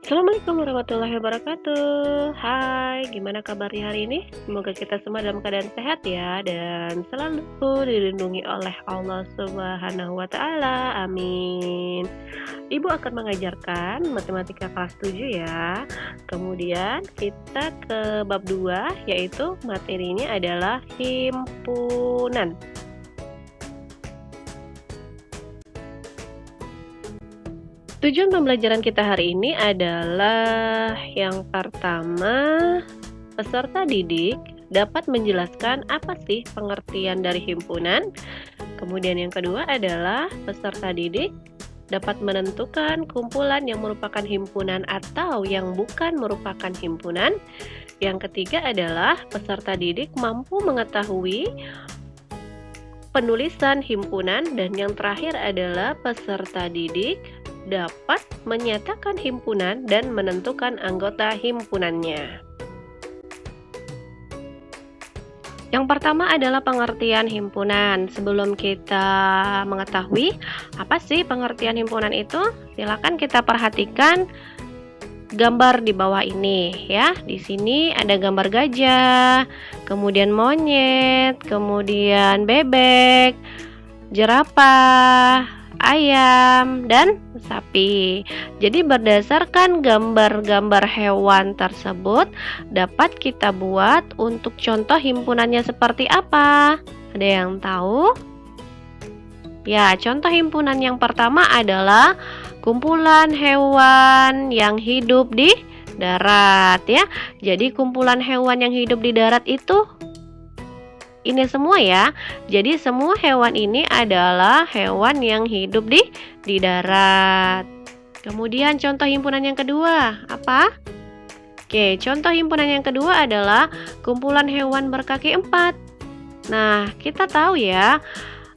Assalamualaikum warahmatullahi wabarakatuh. Hai, gimana kabarnya hari ini? Semoga kita semua dalam keadaan sehat ya dan selalu dilindungi oleh Allah Subhanahu wa taala. Amin. Ibu akan mengajarkan matematika kelas 7 ya. Kemudian kita ke bab 2 yaitu materinya adalah himpunan. Tujuan pembelajaran kita hari ini adalah yang pertama, peserta didik dapat menjelaskan apa sih pengertian dari himpunan. Kemudian yang kedua adalah peserta didik dapat menentukan kumpulan yang merupakan himpunan atau yang bukan merupakan himpunan. Yang ketiga adalah peserta didik mampu mengetahui penulisan himpunan, dan yang terakhir adalah peserta didik dapat menyatakan himpunan dan menentukan anggota himpunannya. Yang pertama adalah pengertian himpunan. Sebelum kita mengetahui apa sih pengertian himpunan itu, silakan kita perhatikan gambar di bawah ini ya. Di sini ada gambar gajah, kemudian monyet, kemudian bebek, jerapah, ayam, dan sapi. Jadi berdasarkan gambar-gambar hewan tersebut dapat kita buat untuk contoh himpunannya seperti apa? Ada yang tahu? Ya, contoh himpunan yang pertama adalah kumpulan hewan yang hidup di darat ya. Jadi kumpulan hewan yang hidup di darat itu ini semua ya. Jadi semua hewan ini adalah hewan yang hidup di darat. Kemudian contoh himpunan yang kedua, apa? Oke, contoh himpunan yang kedua adalah kumpulan hewan berkaki 4. Nah, kita tahu ya,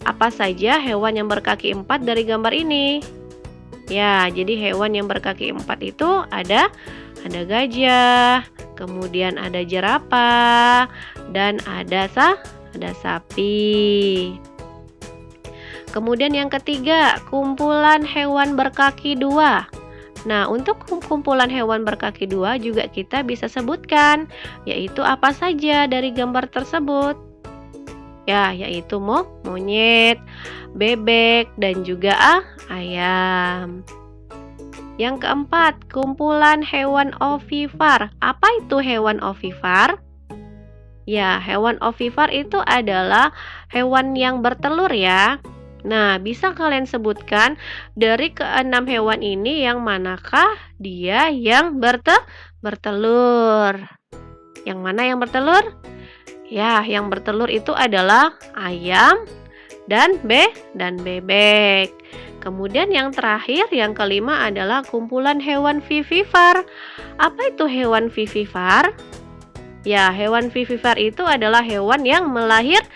apa saja hewan yang berkaki 4 dari gambar ini? Ya, jadi hewan yang berkaki 4 itu ada gajah, kemudian ada jerapah, dan ada sapi. Kemudian yang ketiga, kumpulan hewan berkaki 2. Nah, untuk kumpulan hewan berkaki 2 juga kita bisa sebutkan, yaitu apa saja dari gambar tersebut. Ya, yaitu monyet, bebek, dan juga ayam. Yang keempat, kumpulan hewan ovipar. Apa itu hewan ovipar? Ya, hewan ovipar itu adalah hewan yang bertelur ya. Nah, bisa kalian sebutkan dari keenam hewan ini yang manakah dia yang bertelur? Yang mana yang bertelur? Ya, yang bertelur itu adalah ayam dan bebek. Kemudian yang terakhir, yang kelima adalah kumpulan hewan vivipar. Apa itu hewan vivipar? Ya, hewan vivipar itu adalah hewan yang melahirkan.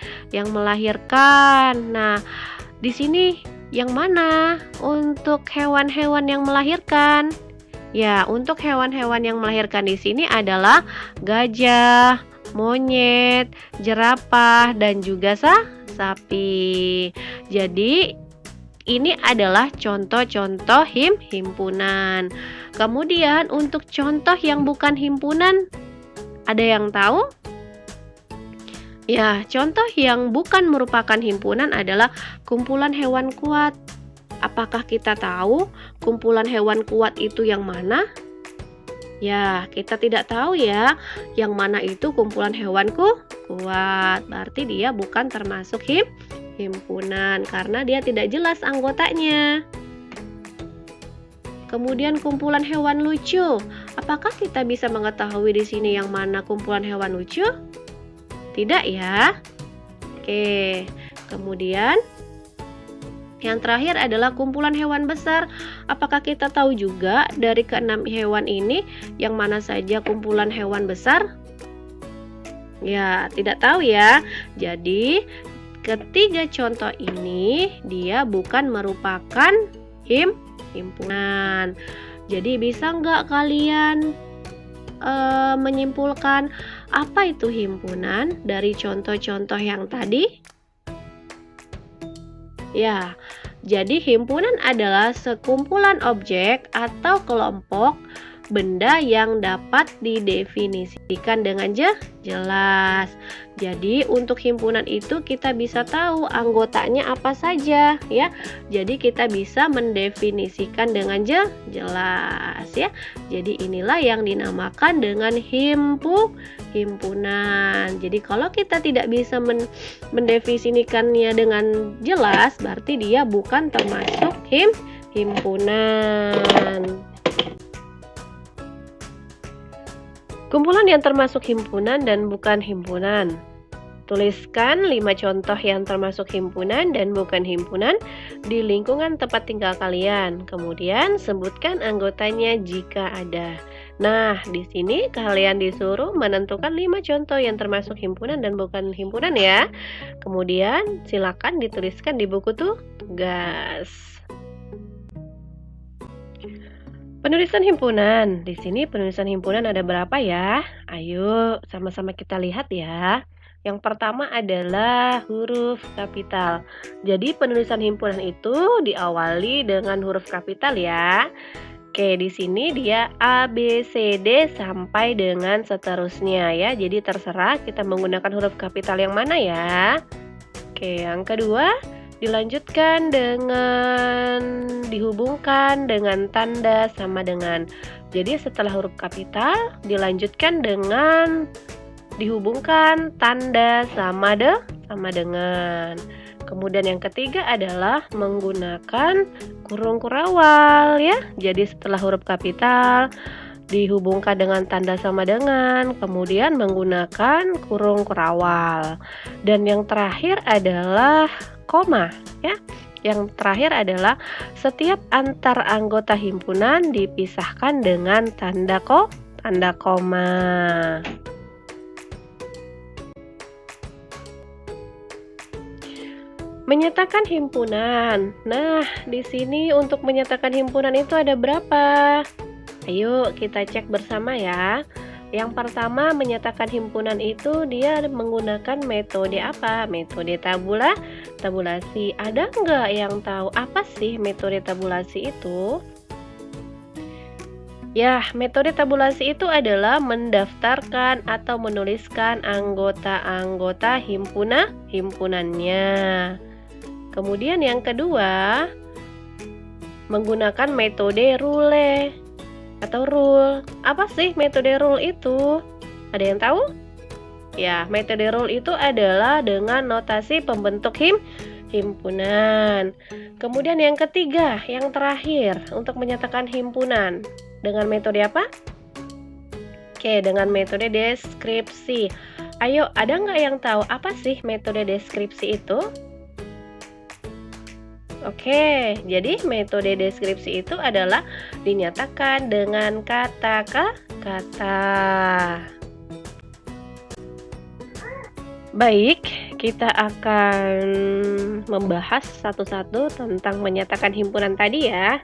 Nah, di sini yang mana untuk hewan-hewan yang melahirkan? Ya, untuk hewan-hewan yang melahirkan di sini adalah gajah, monyet, jerapah, dan juga sapi. Jadi ini adalah contoh-contoh himpunan. Kemudian untuk contoh yang bukan himpunan, ada yang tahu? Ya, contoh yang bukan merupakan himpunan adalah kumpulan hewan kuat. Apakah kita tahu kumpulan hewan kuat itu yang mana? Ya, kita tidak tahu ya yang mana itu kumpulan hewanku kuat. Berarti dia bukan termasuk himpunan karena dia tidak jelas anggotanya. Kemudian kumpulan hewan lucu. Apakah kita bisa mengetahui di sini yang mana kumpulan hewan lucu? Tidak ya. Oke. Kemudian yang terakhir adalah kumpulan hewan besar. Apakah kita tahu juga dari keenam hewan ini yang mana saja kumpulan hewan besar? Ya, tidak tahu ya. Jadi, ketiga contoh ini dia bukan merupakan himpunan. Jadi bisa nggak kalian menyimpulkan apa itu himpunan dari contoh-contoh yang tadi? Ya, jadi himpunan adalah sekumpulan objek atau kelompok benda yang dapat didefinisikan dengan jelas. Jadi untuk himpunan itu kita bisa tahu anggotanya apa saja ya. Jadi kita bisa mendefinisikan dengan jelas ya. Jadi inilah yang dinamakan dengan himpunan. Jadi kalau kita tidak bisa mendefinisikannya dengan jelas, berarti dia bukan termasuk himpunan. Kumpulan yang termasuk himpunan dan bukan himpunan. Tuliskan 5 contoh yang termasuk himpunan dan bukan himpunan di lingkungan tempat tinggal kalian. Kemudian sebutkan anggotanya jika ada. Nah, di sini kalian disuruh menentukan 5 contoh yang termasuk himpunan dan bukan himpunan ya. Kemudian silakan dituliskan di buku tugas. Penulisan himpunan. Di sini penulisan himpunan ada berapa ya? Ayo sama-sama kita lihat ya. Yang pertama adalah huruf kapital. Jadi penulisan himpunan itu diawali dengan huruf kapital ya. Oke, di sini dia A, B, C, D sampai dengan seterusnya ya. Jadi terserah kita menggunakan huruf kapital yang mana ya. Oke, yang kedua dilanjutkan dengan dihubungkan dengan tanda sama dengan. Jadi setelah huruf kapital dilanjutkan dengan dihubungkan tanda sama dengan. Kemudian yang ketiga adalah menggunakan kurung kurawal ya. Jadi setelah huruf kapital dihubungkan dengan tanda sama dengan, kemudian menggunakan kurung kurawal. Dan yang terakhir adalah koma ya. Yang terakhir adalah setiap antar anggota himpunan dipisahkan dengan tanda koma. Menyatakan himpunan. Nah, di sini untuk menyatakan himpunan itu ada berapa? Ayo kita cek bersama ya. Yang pertama, menyatakan himpunan itu dia menggunakan metode apa? Metode tabulasi. Ada nggak yang tahu apa sih metode tabulasi itu? Ya, metode tabulasi itu adalah mendaftarkan atau menuliskan anggota-anggota himpunannya. Kemudian yang kedua, menggunakan metode rule atau rule. Apa sih metode rule itu? Ada yang tahu? Ya, metode rule itu adalah dengan notasi pembentuk himpunan. Kemudian yang ketiga, yang terakhir untuk menyatakan himpunan dengan metode apa? Oke, dengan metode deskripsi. Ayo, ada nggak yang tahu apa sih metode deskripsi itu? Oke, jadi metode deskripsi itu adalah dinyatakan dengan kata-kata. Baik, kita akan membahas satu-satu tentang menyatakan himpunan tadi ya.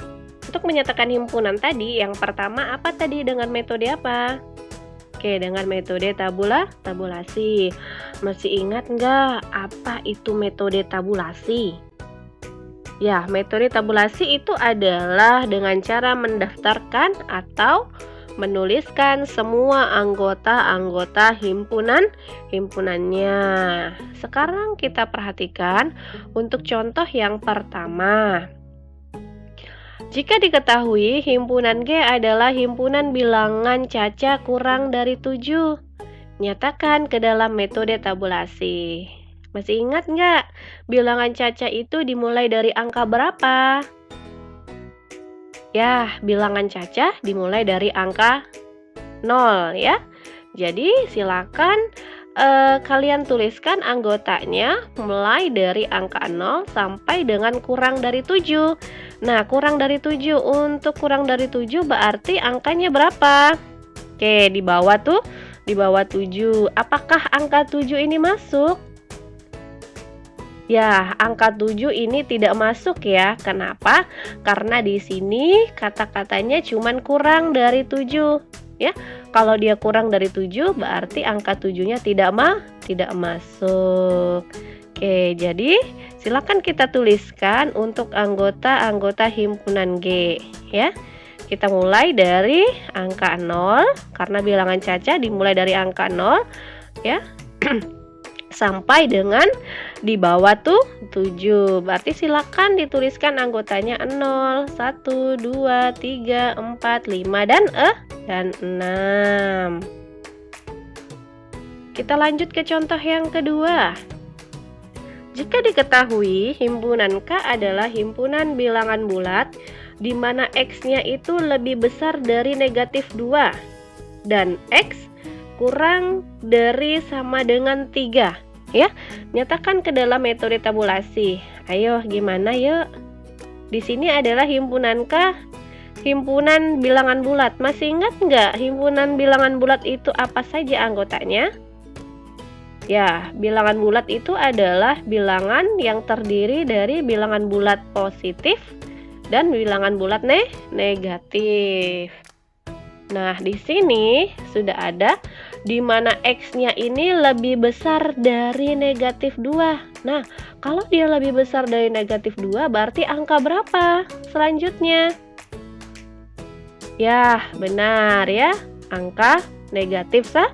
Untuk menyatakan himpunan tadi, yang pertama apa tadi dengan metode apa? Oke, dengan metode tabulasi. Masih ingat nggak apa itu metode tabulasi? Ya, metode tabulasi itu adalah dengan cara mendaftarkan atau menuliskan semua anggota-anggota himpunannya. Sekarang kita perhatikan untuk contoh yang pertama. Jika diketahui himpunan G adalah himpunan bilangan caca kurang dari 7, nyatakan ke dalam metode tabulasi. Masih ingat nggak? Bilangan caca itu dimulai dari angka berapa? Ya, bilangan caca dimulai dari angka 0 ya. Jadi silakan kalian tuliskan anggotanya mulai dari angka 0 sampai dengan kurang dari 7. Nah, kurang dari 7. Untuk kurang dari 7 berarti angkanya berapa? Oke, di bawah 7. Apakah angka 7 ini masuk? Ya, angka 7 ini tidak masuk ya. Kenapa? Karena di sini kata-katanya cuman kurang dari 7 ya. Kalau dia kurang dari 7 berarti angka 7-nya tidak masuk. Oke, jadi silakan kita tuliskan untuk anggota-anggota himpunan G ya. Kita mulai dari angka 0, karena bilangan Caca dimulai dari angka 0 ya. Sampai dengan di bawah tuh 7. Berarti silakan dituliskan anggotanya 0, 1, 2, 3, 4, 5 dan 6. Kita lanjut ke contoh yang kedua. Jika diketahui himpunan K adalah himpunan bilangan bulat di mana X-nya itu lebih besar dari negatif 2 dan X kurang dari sama dengan 3, ya. Nyatakan ke dalam metode tabulasi. Ayo, gimana yuk? Di sini adalah himpunan K, himpunan bilangan bulat. Masih ingat nggak himpunan bilangan bulat itu apa saja anggotanya? Ya, bilangan bulat itu adalah bilangan yang terdiri dari bilangan bulat positif dan bilangan bulat negatif. Nah, di sini sudah ada di mana X-nya ini lebih besar dari negatif 2. Nah, kalau dia lebih besar dari negatif 2, berarti angka berapa selanjutnya? Ya, benar ya. Angka negatif 1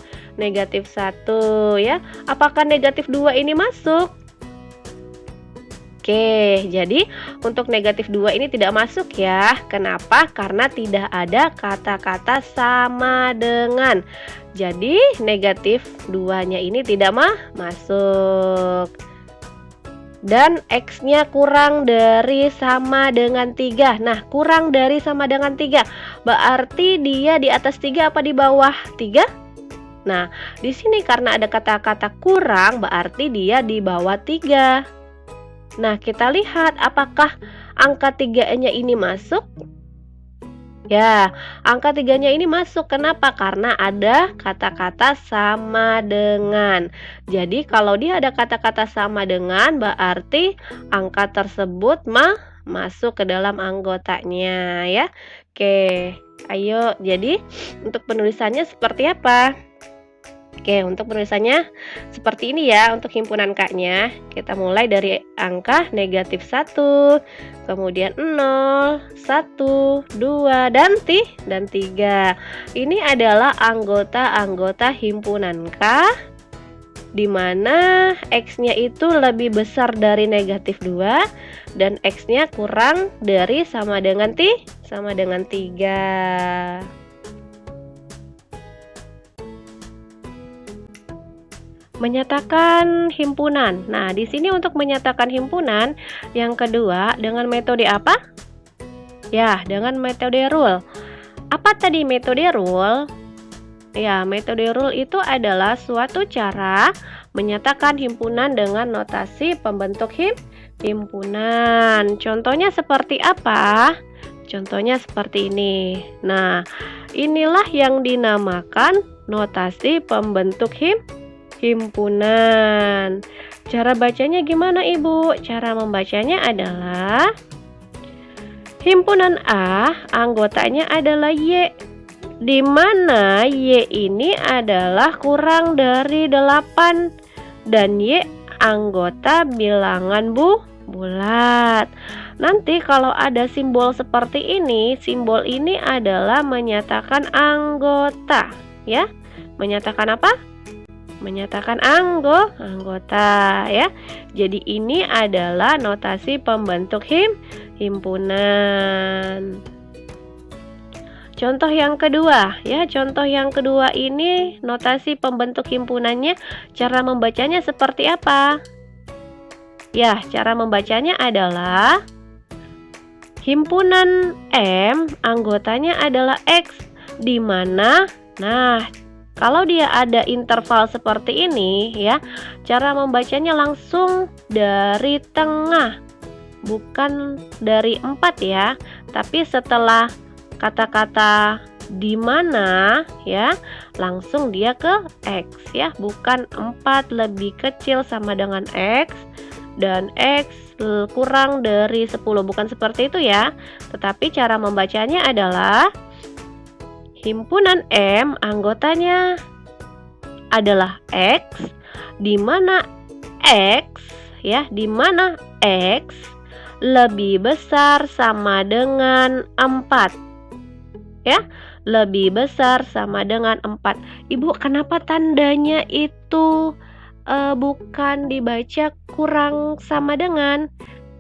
ya. Apakah negatif 2 ini masuk? Oke, jadi untuk negatif 2 ini tidak masuk ya. Kenapa? Karena tidak ada kata-kata sama dengan. Jadi negatif 2-nya ini tidak masuk. Dan X-nya kurang dari sama dengan 3. Nah, kurang dari sama dengan 3. Berarti dia di atas 3 apa di bawah 3? Nah, di sini karena ada kata-kata kurang, berarti dia di bawah 3. Nah, kita lihat apakah angka 3-nya ini masuk? Ya, angka 3-nya ini masuk. Kenapa? Karena ada kata-kata sama dengan. Jadi, kalau dia ada kata-kata sama dengan, berarti angka tersebut masuk ke dalam anggotanya ya. Oke, ayo. Jadi, untuk penulisannya seperti apa? Oke, untuk penulisannya seperti ini ya. Untuk himpunan K-nya, kita mulai dari angka negatif 1, kemudian 0, 1, 2, dan 3. Ini adalah anggota-anggota himpunan K, di mana X-nya itu lebih besar dari negatif 2 dan X-nya kurang dari sama dengan 3. Menyatakan himpunan. Nah, di sini untuk menyatakan himpunan yang kedua dengan metode apa? Ya, dengan metode rule. Apa tadi metode rule? Ya, metode rule itu adalah suatu cara menyatakan himpunan dengan notasi pembentuk himpunan. Contohnya seperti apa? Contohnya seperti ini. Nah, inilah yang dinamakan notasi pembentuk himpunan. Cara bacanya gimana, Ibu? Cara membacanya adalah himpunan A, anggotanya adalah Y, di mana Y ini adalah kurang dari 8 dan Y anggota bilangan bulat. Nanti kalau ada simbol seperti ini, simbol ini adalah menyatakan anggota ya. Menyatakan apa? Menyatakan anggota ya. Jadi ini adalah notasi pembentuk himpunan. Contoh yang kedua ya, contoh yang kedua ini notasi pembentuk himpunannya, cara membacanya seperti apa? Ya, cara membacanya adalah himpunan M anggotanya adalah X, di mana kalau dia ada interval seperti ini ya, cara membacanya langsung dari tengah, bukan dari 4 ya, tapi setelah kata-kata di mana ya, langsung dia ke X ya, bukan 4 lebih kecil sama dengan X dan X kurang dari 10, bukan seperti itu ya. Tetapi cara membacanya adalah himpunan M anggotanya adalah X, di mana X ya, di mana X lebih besar sama dengan 4 ya. Lebih besar sama dengan 4. Ibu, kenapa tandanya itu bukan dibaca kurang sama dengan?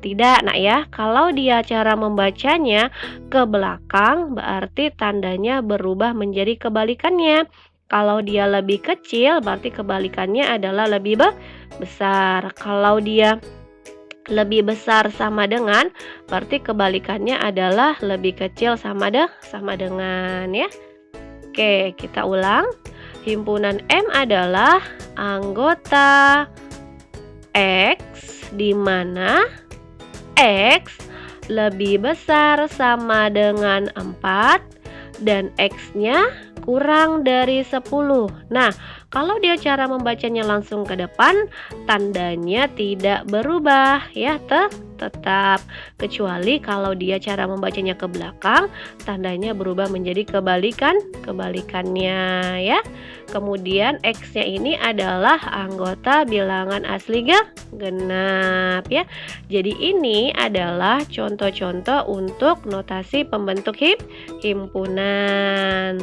Tidak, nak ya. Kalau dia cara membacanya ke belakang, berarti tandanya berubah menjadi kebalikannya. Kalau dia lebih kecil, berarti kebalikannya adalah lebih besar. Kalau dia lebih besar sama dengan, berarti kebalikannya adalah lebih kecil sama dengan, ya. Oke, kita ulang. Himpunan M adalah anggota X, di mana X lebih besar sama dengan 4 dan X-nya kurang dari 10. Nah, kalau dia cara membacanya langsung ke depan, tandanya tidak berubah ya, tetap. Kecuali kalau dia cara membacanya ke belakang, tandanya berubah menjadi kebalikannya ya. Kemudian X-nya ini adalah anggota bilangan asli genap ya. Jadi ini adalah contoh-contoh untuk notasi pembentuk himpunan.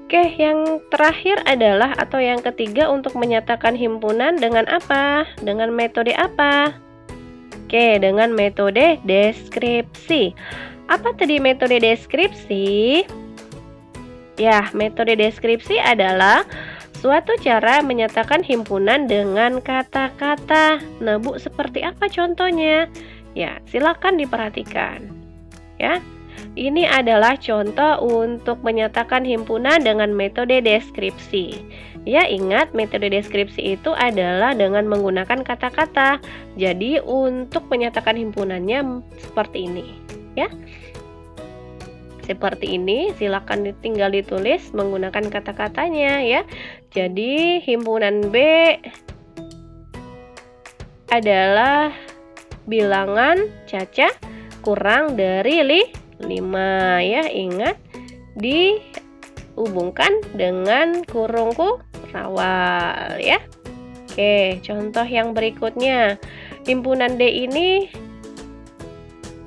Oke, yang terakhir adalah atau yang ketiga untuk menyatakan himpunan dengan apa? Dengan metode apa? Oke, dengan metode deskripsi. Apa tadi metode deskripsi? Ya, metode deskripsi adalah suatu cara menyatakan himpunan dengan kata-kata. Nah, Bu, seperti apa contohnya? Ya, silakan diperhatikan. Ya. Ini adalah contoh untuk menyatakan himpunan dengan metode deskripsi. Ya, ingat metode deskripsi itu adalah dengan menggunakan kata-kata. Jadi, untuk menyatakan himpunannya seperti ini, ya. Seperti ini, silakan tinggal ditulis menggunakan kata-katanya ya. Jadi, himpunan B adalah bilangan caca kurang dari 5 ya, ingat dihubungkan dengan kurung kurawal ya. Oke, contoh yang berikutnya. Himpunan D ini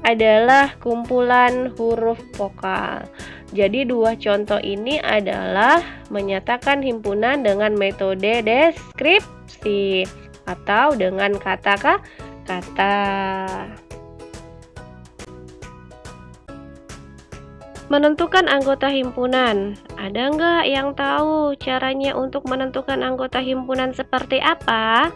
adalah kumpulan huruf vokal. Jadi dua contoh ini adalah menyatakan himpunan dengan metode deskripsi atau dengan kata-kata. Menentukan anggota himpunan. Ada nggak yang tahu caranya untuk menentukan anggota himpunan seperti apa?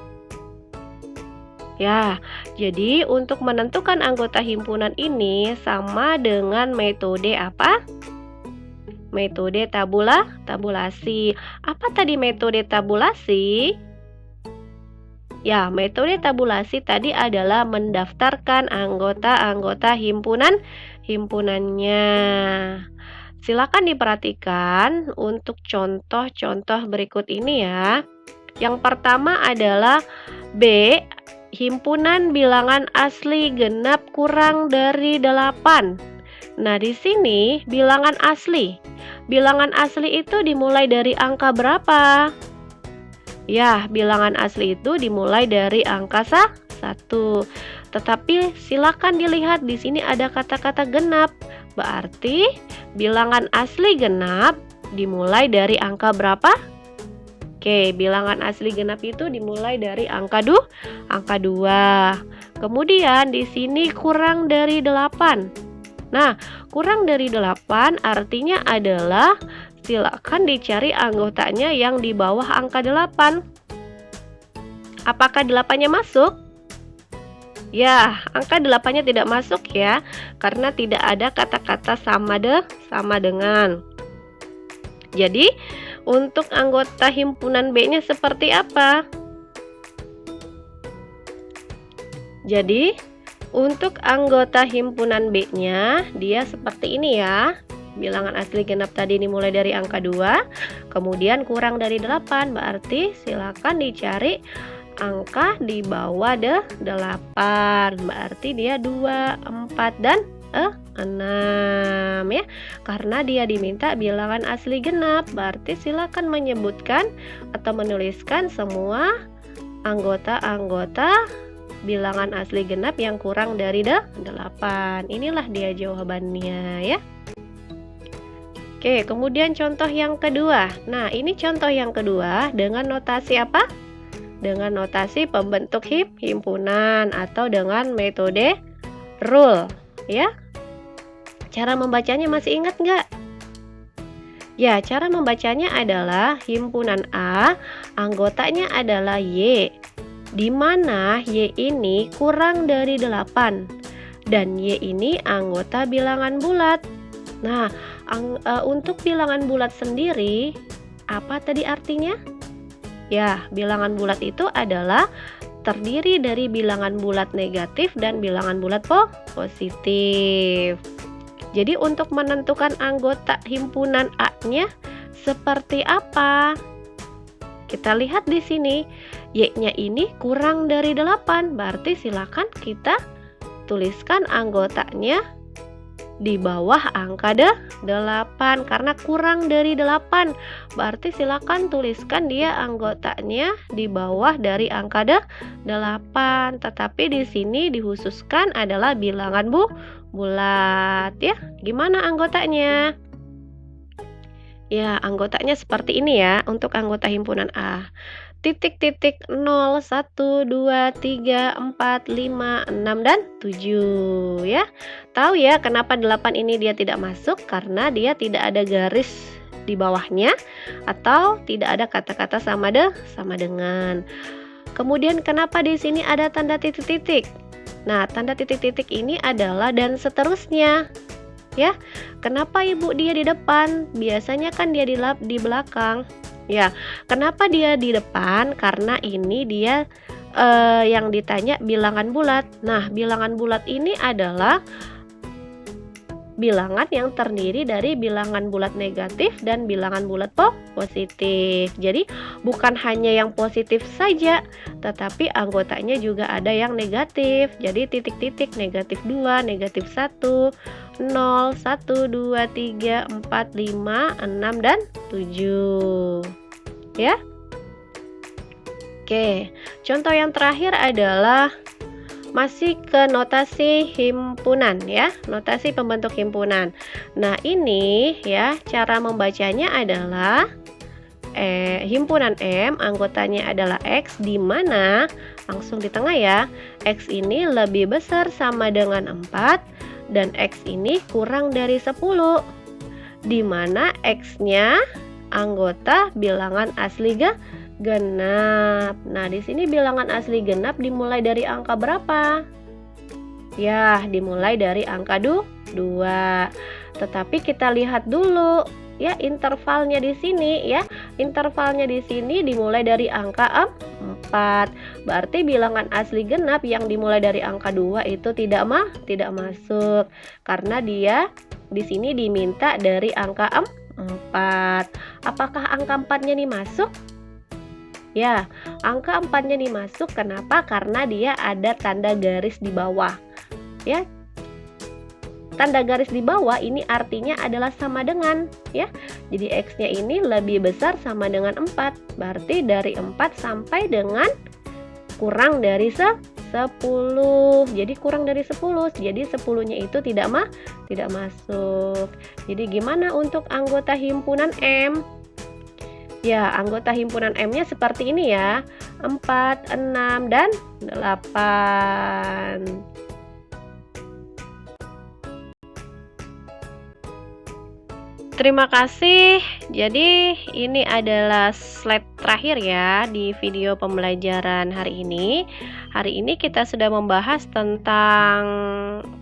Ya, jadi untuk menentukan anggota himpunan ini sama dengan metode apa? Metode tabulasi. Apa tadi metode tabulasi? Ya, metode tabulasi tadi adalah mendaftarkan anggota-anggota himpunannya. Silakan diperhatikan untuk contoh-contoh berikut ini ya. Yang pertama adalah B, himpunan bilangan asli genap kurang dari 8. Nah, di sini bilangan asli. Bilangan asli itu dimulai dari angka berapa? Ya, bilangan asli itu dimulai dari angka 1. Tetapi silakan dilihat di sini ada kata-kata genap. Berarti bilangan asli genap dimulai dari angka berapa? Oke, bilangan asli genap itu dimulai dari angka 2. Kemudian di sini kurang dari 8. Nah, kurang dari 8 artinya adalah silakan dicari anggotanya yang di bawah angka 8. Apakah 8-nya masuk? Ya, angka 8-nya tidak masuk ya, karena tidak ada kata-kata sama dengan. Jadi, untuk anggota himpunan B-nya seperti apa? Jadi, untuk anggota himpunan B-nya, dia seperti ini ya. Bilangan asli genap tadi dimulai dari angka 2, kemudian kurang dari 8, berarti silakan dicari angka di bawah 8, berarti dia 2, 4, dan 6 ya. Karena dia diminta bilangan asli genap, berarti silakan menyebutkan atau menuliskan semua anggota-anggota bilangan asli genap yang kurang dari 8. Inilah dia jawabannya ya. Oke, kemudian contoh yang kedua. Nah, ini contoh yang kedua dengan notasi apa? Dengan notasi pembentuk himpunan atau dengan metode rule ya. Cara membacanya masih ingat nggak? Ya, cara membacanya adalah himpunan A, anggotanya adalah Y, di mana Y ini kurang dari 8 dan Y ini anggota bilangan bulat. Nah, untuk bilangan bulat sendiri, apa tadi artinya? Ya, bilangan bulat itu adalah terdiri dari bilangan bulat negatif dan bilangan bulat positif. Jadi untuk menentukan anggota himpunan A-nya seperti apa? Kita lihat di sini, Y-nya ini kurang dari 8, berarti silakan kita tuliskan anggotanya di bawah angka 8 karena kurang dari 8. Berarti silakan tuliskan dia anggotanya di bawah dari angka 8. Tetapi di sini dikhususkan adalah bilangan bulat ya. Gimana anggotanya? Ya, anggotanya seperti ini ya untuk anggota himpunan A. Titik-titik 0, 1, 2, 3, 4, 5, 6, dan 7 ya. Tahu ya kenapa 8 ini dia tidak masuk? Karena dia tidak ada garis di bawahnya atau tidak ada kata-kata sama dengan. Kemudian kenapa di sini ada tanda titik-titik? Nah, tanda titik-titik ini adalah dan seterusnya. Ya. Kenapa Ibu dia di depan? Biasanya kan dia di belakang. Ya, kenapa dia di depan? Karena ini dia yang ditanya bilangan bulat. Nah, bilangan bulat ini adalah bilangan yang terdiri dari bilangan bulat negatif dan bilangan bulat positif. Jadi, bukan hanya yang positif saja, tetapi anggotanya juga ada yang negatif. Jadi, titik-titik negatif 2, negatif 1, 0, 1, 2, 3, 4, 5, 6, dan 7 ya. Oke, contoh yang terakhir adalah masih ke notasi himpunan ya, notasi pembentuk himpunan. Nah, ini ya cara membacanya adalah himpunan M, anggotanya adalah X, di mana langsung di tengah ya, X ini lebih besar sama dengan 4 dan X ini kurang dari 10, di mana X-nya anggota bilangan asli genap. Nah, di sini bilangan asli genap dimulai dari angka berapa? Ya, dimulai dari angka 2. Tetapi kita lihat dulu ya intervalnya di sini ya. Intervalnya di sini dimulai dari angka 4. Berarti bilangan asli genap yang dimulai dari angka 2 itu tidak masuk karena dia di sini diminta dari angka 4. Apakah angka 4-nya nih masuk? Ya, angka 4-nya nih masuk. Kenapa? Karena dia ada tanda garis di bawah. Ya. Tanda garis di bawah ini artinya adalah sama dengan ya. Jadi X-nya ini lebih besar sama dengan 4. Berarti dari 4 sampai dengan kurang dari 10. Jadi kurang dari 10. Jadi 10-nya itu tidak masuk. Jadi gimana untuk anggota himpunan M? Ya, anggota himpunan M-nya seperti ini ya. 4, 6, dan 8. Terima kasih. Jadi ini adalah slide terakhir ya di video pembelajaran hari ini. Hari ini kita sudah membahas tentang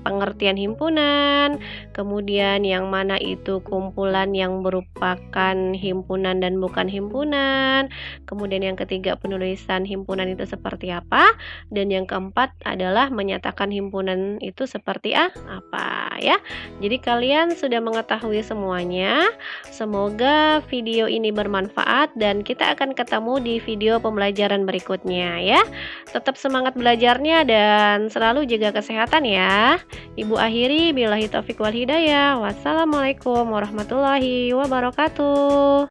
pengertian himpunan, kemudian yang mana itu kumpulan yang merupakan himpunan dan bukan himpunan, kemudian yang ketiga penulisan himpunan itu seperti apa, dan yang keempat adalah menyatakan himpunan itu seperti apa ya. Jadi kalian sudah mengetahui semuanya. Semoga video ini bermanfaat dan kita akan ketemu di video pembelajaran berikutnya ya. Tetap semangat belajarnya dan selalu jaga kesehatan ya. Ibu akhiri billahi taufiq wal hidayah. Wassalamualaikum warahmatullahi wabarakatuh.